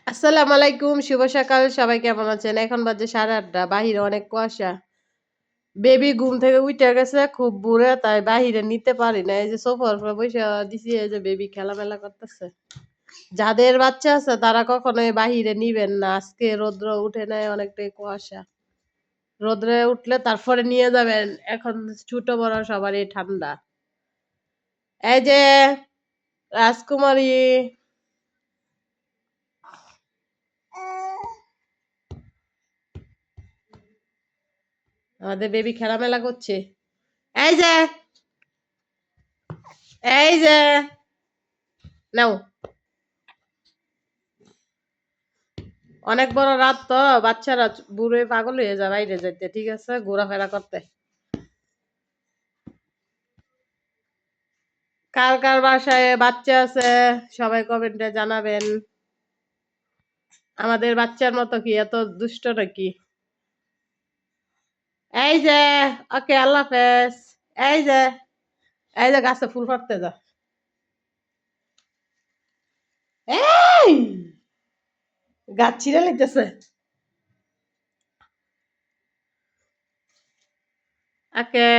আসসালামু আলাইকুম, শুভ সকাল। সবাই কেমন আছেন? এখন বাজে 8:30। বাহিরে অনেক কুয়াশা। বেবি ঘুম থেকে উইঠা গেছে খুব ভোরে, তাই বাহিরে নিতে পারি না। এই যে সোফার উপরে বইসা দিছি, এই যে বেবি খেলামেলা করতেছে। যাদের বাচ্চা আছে তারা কখনোই বাহিরে নিবেন না। আজকে রৌদ্র উঠে নাই, অনেকটাই কুয়াশা। রোদ্রে উঠলে তারপরে নিয়ে যাবেন। এখন ছোট বড় সবারই ঠান্ডা। এই যে রাজকুমারী, আমাদের বেবি খেলামেলা করছে। এই যে এই যে নাও। অনেক বড় রাত তো, বাচ্চারা বুড়ো পাগল হয়ে যায় বাইরে যাইতে, ঠিক আছে, ঘোরাফেরা করতে। কার কার বাসায় বাচ্চা আছে সবাই কমেন্টে জানাবেন। আমাদের বাচ্চার মতো কি এত দুষ্ট নাকি? এই যে, ওকে, আল্লাহ হাফেজ। এই যে, এই যে গাছে ফুল ফুটতে যা। এই গাছ ছিঁড়ে লিতেছে। ওকে।